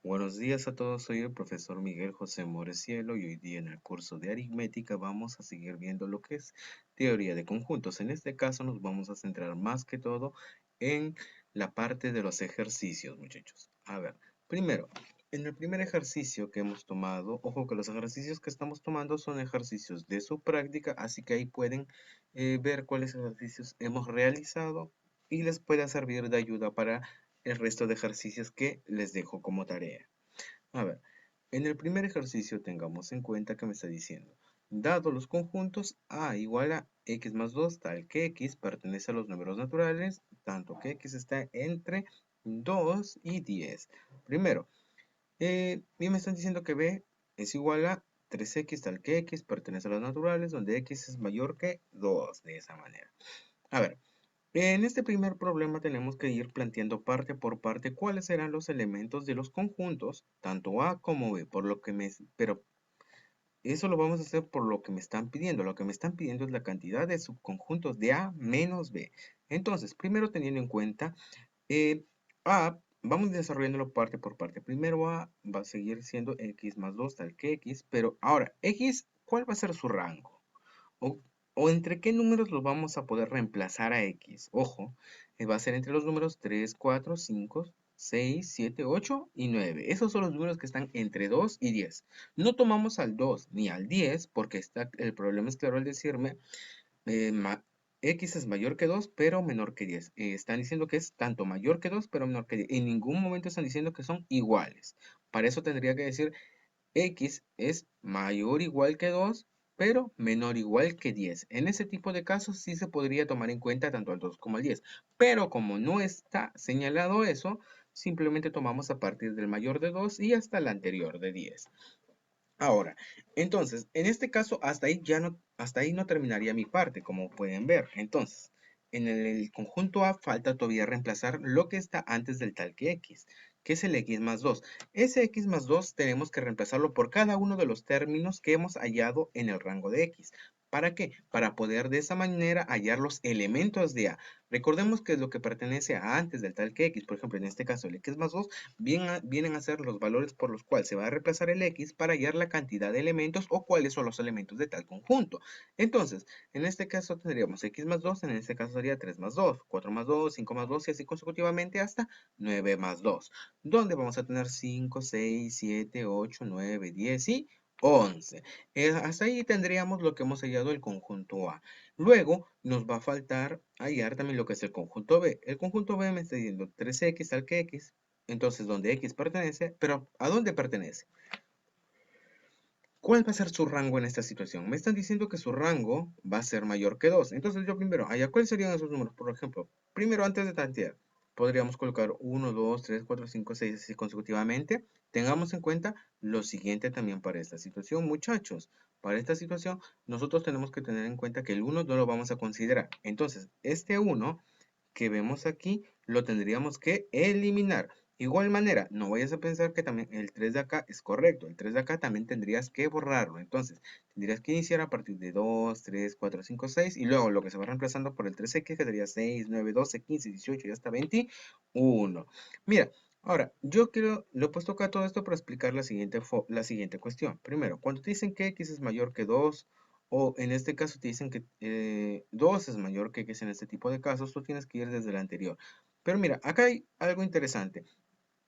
Buenos días a todos, soy el profesor Miguel José Morecielo y hoy día en el curso de aritmética vamos a seguir viendo lo que es teoría de conjuntos. En este caso nos vamos a centrar más que todo en la parte de los ejercicios, muchachos. A ver, primero, en el primer ejercicio que hemos tomado, ojo que los ejercicios que estamos tomando son ejercicios de su práctica, así que ahí pueden ver cuáles ejercicios hemos realizado y les pueda servir de ayuda para el resto de ejercicios que les dejo como tarea. A ver, en el primer ejercicio tengamos en cuenta que me está diciendo, dado los conjuntos A igual a x más 2, tal que x pertenece a los números naturales, tanto que x está entre 2 y 10. Primero, y me están diciendo que B es igual a 3x tal que x pertenece a los naturales, donde x es mayor que 2, de esa manera. A ver, en este primer problema tenemos que ir planteando parte por parte cuáles serán los elementos de los conjuntos, tanto A como B, pero eso lo vamos a hacer por lo que me están pidiendo. Lo que me están pidiendo es la cantidad de subconjuntos de A menos B. Entonces, primero teniendo en cuenta A, vamos desarrollándolo parte por parte. Primero A va a seguir siendo x más 2 tal que x, pero ahora, x, ¿cuál va a ser su rango? O, o entre qué números los vamos a poder reemplazar a x. Ojo, va a ser entre los números 3, 4, 5, 6, 7, 8 y 9. Esos son los números que están entre 2 y 10. No tomamos al 2 ni al 10 porque el problema es claro al decirme eh, x es mayor que 2 pero menor que 10. Están diciendo que es tanto mayor que 2 pero menor que 10. En ningún momento están diciendo que son iguales. Para eso tendría que decir x es mayor o igual que 2, pero menor o igual que 10. En ese tipo de casos sí se podría tomar en cuenta tanto al 2 como al 10. Pero como no está señalado eso, simplemente tomamos a partir del mayor de 2 y hasta el anterior de 10. Ahora, entonces, en este caso, hasta ahí no terminaría mi parte, como pueden ver. Entonces, en el conjunto A falta todavía reemplazar lo que está antes del tal que x, que es el x más 2. Ese x más 2 tenemos que reemplazarlo por cada uno de los términos que hemos hallado en el rango de x. ¿Para qué? Para poder de esa manera hallar los elementos de A. Recordemos que es lo que pertenece a antes del tal que x. Por ejemplo, en este caso, el x más 2 vienen a ser los valores por los cuales se va a reemplazar el x para hallar la cantidad de elementos o cuáles son los elementos de tal conjunto. Entonces, en este caso tendríamos x más 2, en este caso sería 3 más 2, 4 más 2, 5 más 2 y así consecutivamente hasta 9 más 2, donde vamos a tener 5, 6, 7, 8, 9, 10 y 11. Hasta ahí tendríamos lo que hemos hallado el conjunto A. Luego nos va a faltar hallar también lo que es el conjunto B. El conjunto B me está diciendo 3x tal que x, entonces donde x pertenece, pero ¿a dónde pertenece? ¿Cuál va a ser su rango en esta situación? Me están diciendo que su rango va a ser mayor que 2. Entonces yo primero, ¿cuáles serían esos números? Por ejemplo, primero antes de tantear, podríamos colocar 1, 2, 3, 4, 5, 6 así consecutivamente. Tengamos en cuenta lo siguiente también para esta situación, muchachos. Para esta situación, nosotros tenemos que tener en cuenta que el 1 no lo vamos a considerar. Entonces, este 1 que vemos aquí lo tendríamos que eliminar. Igual manera, no vayas a pensar que también el 3 de acá es correcto. El 3 de acá también tendrías que borrarlo. Entonces, tendrías que iniciar a partir de 2, 3, 4, 5, 6. Y luego lo que se va reemplazando por el 3x, que sería 6, 9, 12, 15, 18 y hasta 21. Mira, ahora, lo he puesto acá todo esto para explicar la siguiente cuestión. Primero, cuando te dicen que x es mayor que 2, o en este caso te dicen que 2 es mayor que x en este tipo de casos, tú tienes que ir desde el anterior. Pero mira, acá hay algo interesante.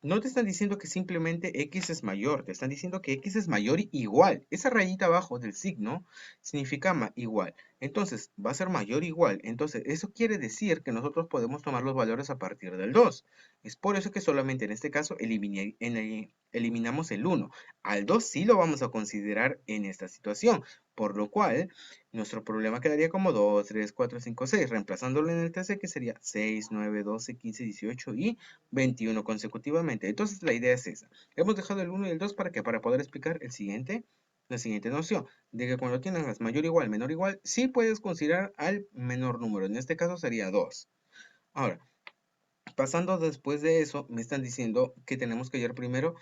No te están diciendo que simplemente x es mayor, te están diciendo que x es mayor y igual. Esa rayita abajo del signo significa igual. Entonces, va a ser mayor igual. Entonces, eso quiere decir que nosotros podemos tomar los valores a partir del 2. Es por eso que solamente en este caso eliminamos el 1. Al 2 sí lo vamos a considerar en esta situación. Por lo cual, nuestro problema quedaría como 2, 3, 4, 5, 6. Reemplazándolo en el TC, que sería 6, 9, 12, 15, 18 y 21 consecutivamente. Entonces la idea es esa. Hemos dejado el 1 y el 2 para que para poder explicar la siguiente noción, de que cuando tienes mayor igual, menor igual, sí puedes considerar al menor número. En este caso sería 2. Ahora, pasando después de eso, me están diciendo que tenemos que hallar primero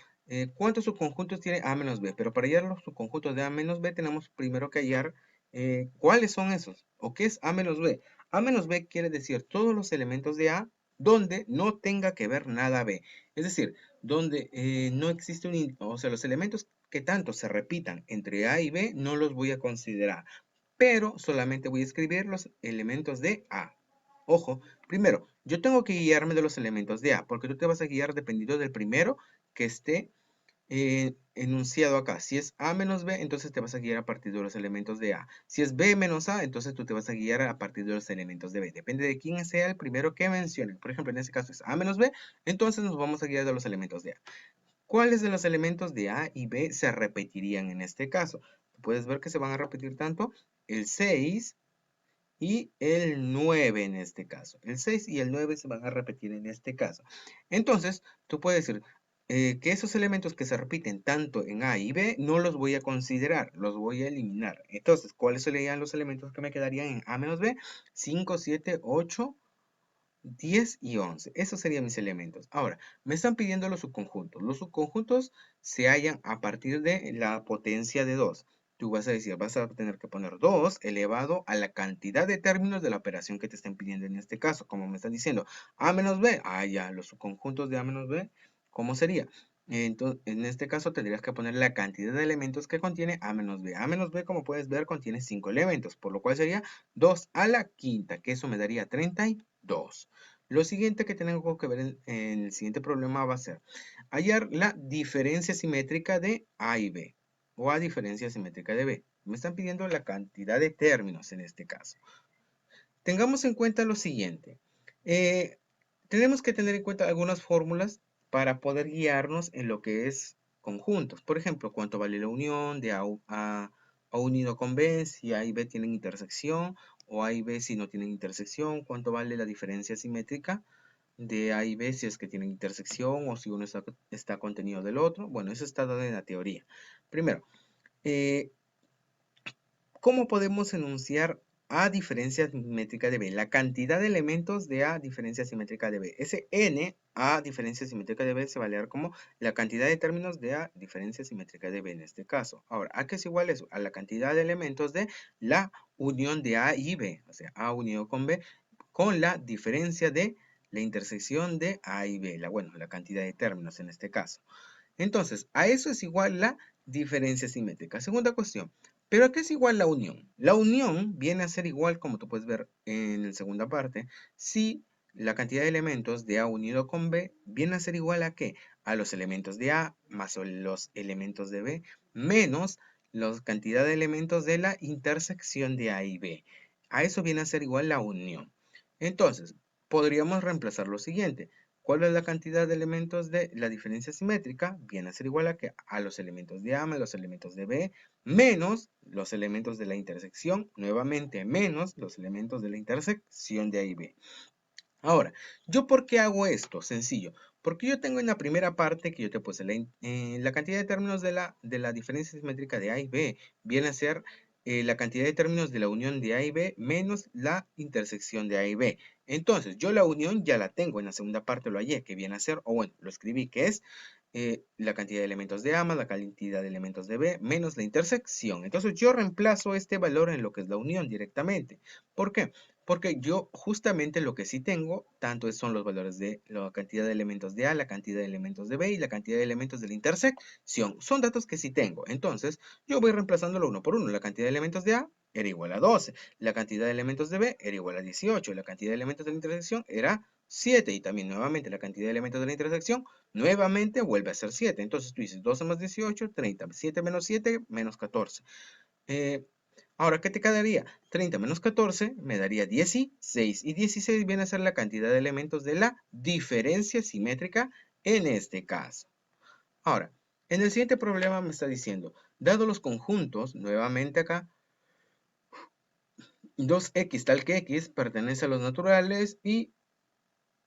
cuántos subconjuntos tiene A menos B. Pero para hallar los subconjuntos de A menos B, tenemos primero que hallar cuáles son esos. ¿O qué es A menos B? A menos B quiere decir todos los elementos de A donde no tenga que ver nada B. Es decir, donde no existe o sea, los elementos que tanto se repitan entre A y B no los voy a considerar, pero solamente voy a escribir los elementos de A. Ojo, primero, yo tengo que guiarme de los elementos de A, porque tú te vas a guiar dependiendo del primero que esté enunciado acá. Si es A menos B, entonces te vas a guiar a partir de los elementos de A. Si es B menos A, entonces tú te vas a guiar a partir de los elementos de B. Depende de quién sea el primero que mencionen. Por ejemplo, en este caso es A menos B, entonces nos vamos a guiar de los elementos de A. ¿Cuáles de los elementos de A y B se repetirían en este caso? Puedes ver que se van a repetir tanto el 6 y el 9 en este caso. El 6 y el 9 se van a repetir en este caso. Entonces, tú puedes decir que esos elementos que se repiten tanto en A y B no los voy a considerar, los voy a eliminar. Entonces, ¿cuáles serían los elementos que me quedarían en A menos B? 5, 7, 8, 10 y 11. Esos serían mis elementos. Ahora, me están pidiendo los subconjuntos. Los subconjuntos se hallan a partir de la potencia de 2. Tú vas a decir, vas a tener que poner 2 elevado a la cantidad de términos de la operación que te estén pidiendo en este caso. Como me están diciendo, A menos B. Ah, ya, los subconjuntos de A menos B, ¿cómo sería? Entonces, en este caso tendrías que poner la cantidad de elementos que contiene A menos B. A menos B, como puedes ver, contiene 5 elementos, por lo cual sería 2 a la quinta, que eso me daría 32. Lo siguiente que tengo que ver en el siguiente problema va a ser hallar la diferencia simétrica de A y B, o A diferencia simétrica de B. Me están pidiendo la cantidad de términos en este caso. Tengamos en cuenta lo siguiente. Eh, tenemos que tener en cuenta algunas fórmulas para poder guiarnos en lo que es conjuntos. Por ejemplo, cuánto vale la unión de A unido con B si A y B tienen intersección, o A y B si no tienen intersección. Cuánto vale la diferencia simétrica de A y B si es que tienen intersección o si uno está contenido del otro. Bueno, eso está dado en la teoría. Primero, eh, ¿cómo podemos enunciar A diferencia simétrica de B? La cantidad de elementos de A diferencia simétrica de B. Ese N, A diferencia simétrica de B, se va a leer como la cantidad de términos de A diferencia simétrica de B en este caso. Ahora, ¿a qué es igual eso? A la cantidad de elementos de la unión de A y B. O sea, A unido con B, con la diferencia de la intersección de A y B. Bueno, la cantidad de términos en este caso. Entonces, a eso es igual la diferencia simétrica. Segunda cuestión, ¿pero a qué es igual la unión? La unión viene a ser igual, como tú puedes ver en la segunda parte, si la cantidad de elementos de A unido con B viene a ser igual a ¿qué? A los elementos de A más los elementos de B menos la cantidad de elementos de la intersección de A y B. A eso viene a ser igual la unión. Entonces, podríamos reemplazar lo siguiente. ¿Cuál es la cantidad de elementos de la diferencia simétrica? Viene a ser igual a los elementos de A más los elementos de B, menos los elementos de la intersección, nuevamente menos los elementos de la intersección de A y B. Ahora, ¿yo por qué hago esto? Sencillo. Porque yo tengo en la primera parte que yo te puse la cantidad de términos de la diferencia simétrica de A y B viene a ser la cantidad de términos de la unión de A y B menos la intersección de A y B. Entonces, yo la unión ya la tengo, en la segunda parte lo hallé, que viene a ser, o bueno, lo escribí, que es la cantidad de elementos de A más la cantidad de elementos de B menos la intersección. Entonces, yo reemplazo este valor en lo que es la unión directamente. ¿Por qué? Porque yo justamente lo que sí tengo, tanto son los valores de la cantidad de elementos de A, la cantidad de elementos de B y la cantidad de elementos de la intersección. Son datos que sí tengo. Entonces, yo voy reemplazándolo uno por uno. La cantidad de elementos de A era igual a 12. La cantidad de elementos de B era igual a 18. La cantidad de elementos de la intersección era 7. Y también nuevamente la cantidad de elementos de la intersección nuevamente vuelve a ser 7. Entonces tú dices 12 más 18, 30. 7 menos 7, menos 14. Ahora, ¿qué te quedaría? 30 menos 14 me daría 16. Y 16 viene a ser la cantidad de elementos de la diferencia simétrica en este caso. Ahora, en el siguiente problema me está diciendo, dado los conjuntos, nuevamente acá, 2x tal que x pertenece a los naturales y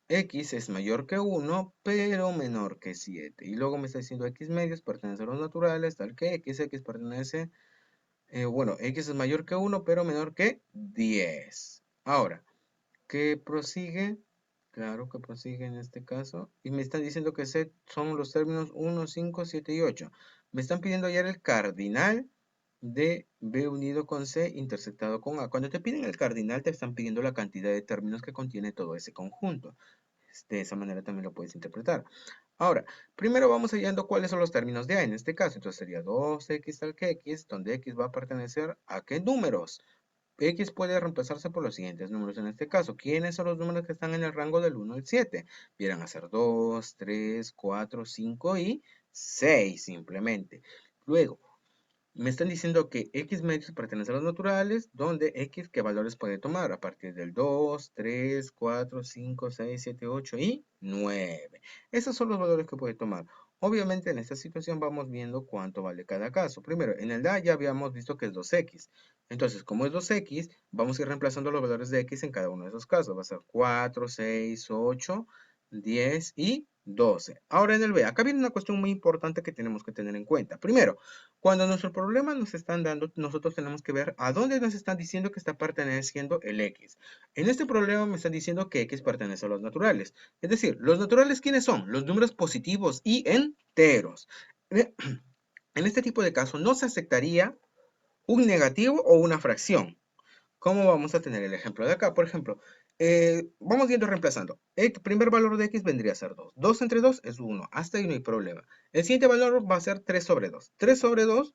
x es mayor que 1, pero menor que 7. Y luego me está diciendo x medios pertenece a los naturales, tal que x pertenece bueno, x es mayor que 1, pero menor que 10. Ahora, ¿qué prosigue? Claro que prosigue en este caso. Y me están diciendo que Z son los términos 1, 5, 7 y 8. Me están pidiendo hallar el cardinal de B unido con C intersectado con A. Cuando te piden el cardinal, te están pidiendo la cantidad de términos que contiene todo ese conjunto. De esa manera también lo puedes interpretar. Ahora, primero vamos hallando cuáles son los términos de A en este caso. Entonces sería 2x tal que x, donde x va a pertenecer a qué números. X puede reemplazarse por los siguientes números en este caso. ¿Quiénes son los números que están en el rango del 1 al 7? Vieran a ser 2, 3, 4, 5 y 6 simplemente. Luego, me están diciendo que X medios pertenece a los naturales, donde X qué valores puede tomar a partir del 2, 3, 4, 5, 6, 7, 8 y 9. Esos son los valores que puede tomar. Obviamente en esta situación vamos viendo cuánto vale cada caso. Primero, en el DA ya habíamos visto que es 2X. Entonces, como es 2X, vamos a ir reemplazando los valores de X en cada uno de esos casos. Va a ser 4, 6, 8, 10 y 12. Ahora en el B, acá viene una cuestión muy importante que tenemos que tener en cuenta. Primero, cuando nuestro problema nos están dando, nosotros tenemos que ver a dónde nos están diciendo que está perteneciendo el X. En este problema me están diciendo que X pertenece a los naturales. Es decir, ¿los naturales quiénes son? Los números positivos y enteros. En este tipo de caso no se aceptaría un negativo o una fracción. ¿Cómo vamos a tener el ejemplo de acá? Por ejemplo, vamos viendo reemplazando. El primer valor de x vendría a ser 2. 2 entre 2 es 1. Hasta ahí no hay problema. El siguiente valor va a ser 3 sobre 2. 3 sobre 2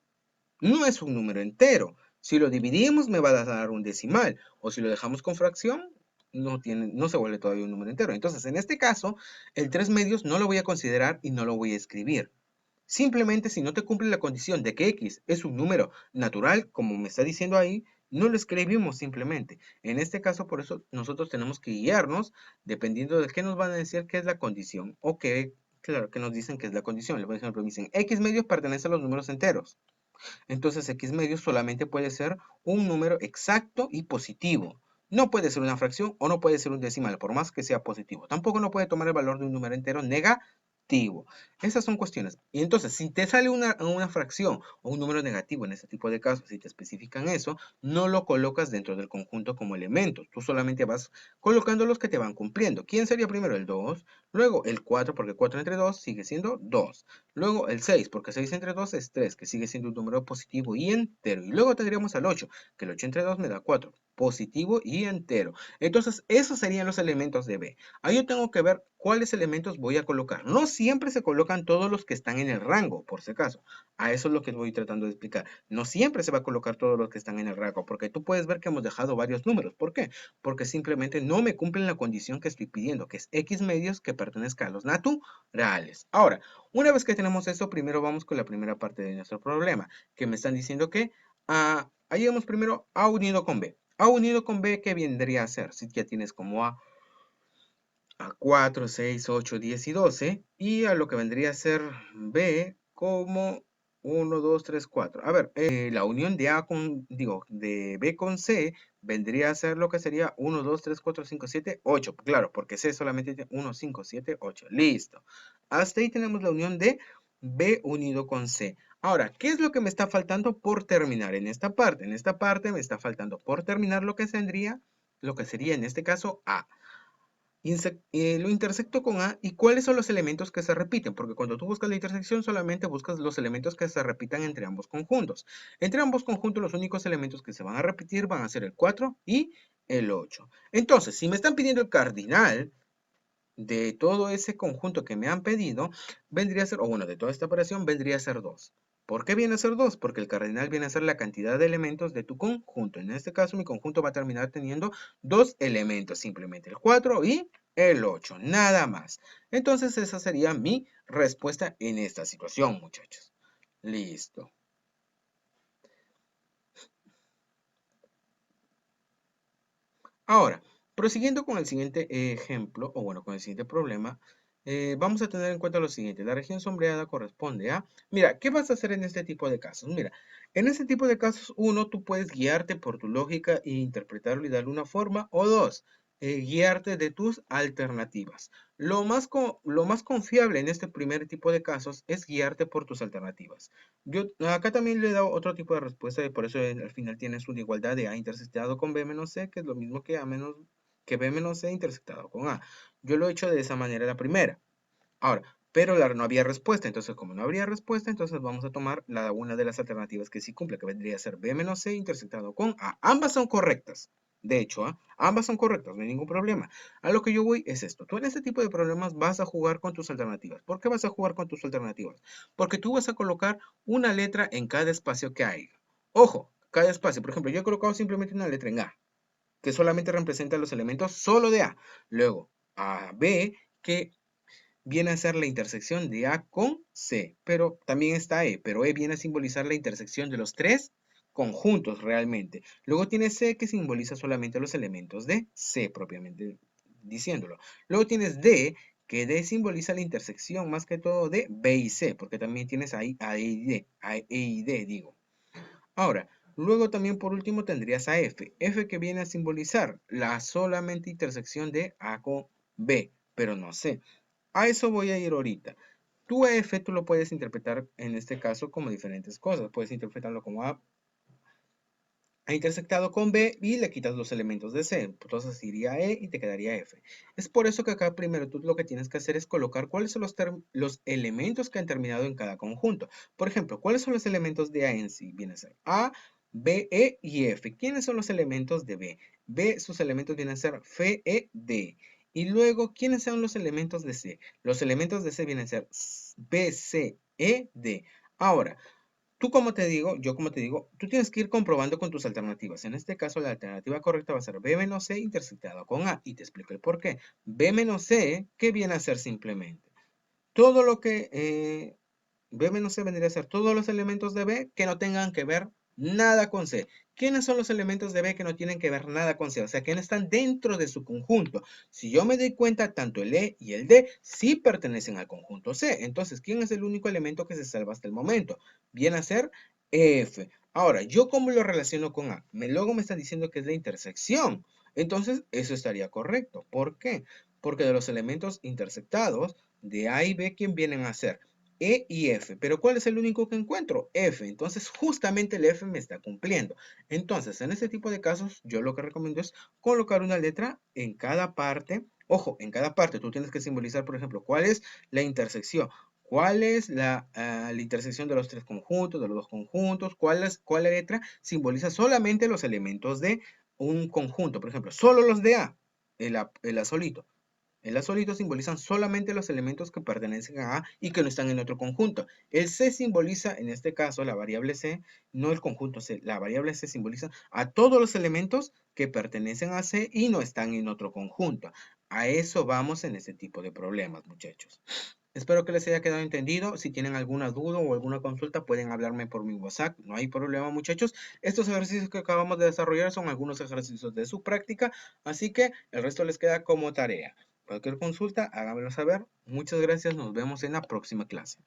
no es un número entero. Si lo dividimos me va a dar un decimal. O si lo dejamos con fracción, no se vuelve todavía un número entero. Entonces, en este caso, el 3 medios no lo voy a considerar y no lo voy a escribir. Simplemente si no te cumple la condición de que x es un número natural, como me está diciendo ahí, no lo escribimos simplemente. En este caso, por eso nosotros tenemos que guiarnos dependiendo de qué nos van a decir que es la condición o que, claro, que nos dicen que es la condición. Por ejemplo, me dicen x medios pertenece a los números enteros. Entonces x medios solamente puede ser un número exacto y positivo. No puede ser una fracción o no puede ser un decimal, por más que sea positivo. Tampoco no puede tomar el valor de un número entero negativo. Esas son cuestiones. Y entonces, si te sale una fracción o un número negativo en este tipo de casos, si te especifican eso, no lo colocas dentro del conjunto como elementos. Tú solamente vas colocando los que te van cumpliendo. ¿Quién sería primero? El 2, luego el 4, porque 4 entre 2 sigue siendo 2. Luego el 6, porque 6 entre 2 es 3, que sigue siendo un número positivo y entero. Y luego tendríamos al 8, que el 8 entre 2 me da 4, positivo y entero. Entonces, esos serían los elementos de B. Ahí yo tengo que ver cuáles elementos voy a colocar. No siempre se colocan todos los que están en el rango, por si acaso. A eso es lo que voy tratando de explicar. No siempre se va a colocar todos los que están en el rango, porque tú puedes ver que hemos dejado varios números. ¿Por qué? Porque simplemente no me cumplen la condición que estoy pidiendo, que es X medios que pertenezca a los naturales. Ahora, una vez que tenemos esto, primero vamos con la primera parte de nuestro problema, que me están diciendo que ahí vamos primero A unido con B. A unido con B, ¿qué vendría a ser? Si ya tienes como a 4, 6, 8, 10 y 12, y a lo que vendría a ser B como 1, 2, 3, 4. A ver, la unión de de B con C vendría a ser lo que sería 1, 2, 3, 4, 5, 7, 8. Claro, porque C solamente tiene 1, 5, 7, 8. Listo. Hasta ahí tenemos la unión de B unido con C. Ahora, ¿qué es lo que me está faltando por terminar en esta parte? En esta parte me está faltando por terminar lo que sería en este caso A. Lo intersecto con A y cuáles son los elementos que se repiten, porque cuando tú buscas la intersección solamente buscas los elementos que se repitan entre ambos conjuntos. Entre ambos conjuntos los únicos elementos que se van a repetir van a ser el 4 y el 8. Entonces, si me están pidiendo el cardinal de todo ese conjunto que me han pedido, vendría a ser, o bueno, de toda esta operación, vendría a ser 2. ¿Por qué viene a ser 2? Porque el cardinal viene a ser la cantidad de elementos de tu conjunto. En este caso, mi conjunto va a terminar teniendo dos elementos, simplemente el 4 y el 8, nada más. Entonces, esa sería mi respuesta en esta situación, muchachos. Listo. Ahora, prosiguiendo con el siguiente ejemplo, o bueno, con el siguiente problema, vamos a tener en cuenta lo siguiente. La región sombreada corresponde a... Mira, ¿qué vas a hacer en este tipo de casos? Mira, en este tipo de casos, uno, tú puedes guiarte por tu lógica e interpretarlo y darle una forma, o dos, guiarte de tus alternativas. Lo más confiable en este primer tipo de casos es guiarte por tus alternativas. Yo acá también le he dado otro tipo de respuesta y por eso al final tienes una igualdad de A intersectado con B menos C, que es lo mismo que que B menos C intersectado con A. Yo lo he hecho de esa manera la primera. Ahora, pero no había respuesta, entonces como no habría respuesta, entonces vamos a tomar una de las alternativas que sí cumple, que vendría a ser B menos C intersectado con A. Ambas son correctas. De hecho, ambas son correctas, no hay ningún problema. A lo que yo voy es esto. Tú en este tipo de problemas vas a jugar con tus alternativas. ¿Por qué vas a jugar con tus alternativas? Porque tú vas a colocar una letra en cada espacio que hay. Ojo, cada espacio. Por ejemplo, yo he colocado simplemente una letra en A, que solamente representa los elementos solo de A. Luego, a B, que viene a ser la intersección de A con C, pero también está E, pero E viene a simbolizar la intersección de los tres conjuntos realmente. Luego tiene C, que simboliza solamente los elementos de C, propiamente diciéndolo. Luego tienes D, que D simboliza la intersección más que todo de B y C, porque también tienes ahí A e y D, A e y D, digo. Ahora, luego también por último tendrías a F, F que viene a simbolizar la solamente intersección de A con B, pero no C. A eso voy a ir ahorita. Tu F tú lo puedes interpretar en este caso como diferentes cosas. Puedes interpretarlo como A intersectado con B y le quitas los elementos de C. Entonces iría E y te quedaría F. Es por eso que acá primero tú lo que tienes que hacer es colocar cuáles son los elementos que han terminado en cada conjunto. Por ejemplo, ¿cuáles son los elementos de A en sí? Viene a ser A, B, E y F. ¿Quiénes son los elementos de B? B, sus elementos vienen a ser F, E, D. Y luego, ¿quiénes son los elementos de C? Los elementos de C vienen a ser B, C, E, D. Ahora, tú como te digo, yo como te digo, tú tienes que ir comprobando con tus alternativas. En este caso, la alternativa correcta va a ser B menos C intersectado con A. Y te explico el por qué. B menos C, ¿qué viene a ser simplemente? Todo lo que B menos C vendría a ser todos los elementos de B que no tengan que ver nada con C. ¿Quiénes son los elementos de B que no tienen que ver nada con C? O sea, que no están dentro de su conjunto. Si yo me doy cuenta, tanto el E y el D sí pertenecen al conjunto C. Entonces, ¿quién es el único elemento que se salva hasta el momento? Viene a ser F. Ahora, ¿yo cómo lo relaciono con A? Luego me está diciendo que es la intersección. Entonces, eso estaría correcto. ¿Por qué? Porque de los elementos intersectados de A y B, ¿quién vienen a ser? E y F, pero ¿cuál es el único que encuentro? F, entonces justamente el F me está cumpliendo. Entonces, en este tipo de casos, yo lo que recomiendo es colocar una letra en cada parte. Ojo, en cada parte tú tienes que simbolizar, por ejemplo, cuál es la intersección, cuál es la intersección de los tres conjuntos, de los dos conjuntos, cuál letra simboliza solamente los elementos de un conjunto. Por ejemplo, solo los de A, el A solito. El A solito simbolizan solamente los elementos que pertenecen a A y que no están en otro conjunto. El C simboliza, en este caso, la variable C, no el conjunto C. La variable C simboliza a todos los elementos que pertenecen a C y no están en otro conjunto. A eso vamos en este tipo de problemas, muchachos. Espero que les haya quedado entendido. Si tienen alguna duda o alguna consulta, pueden hablarme por mi WhatsApp. No hay problema, muchachos. Estos ejercicios que acabamos de desarrollar son algunos ejercicios de su práctica, así que el resto les queda como tarea. Cualquier consulta, háganmelo saber. Muchas gracias. Nos vemos en la próxima clase.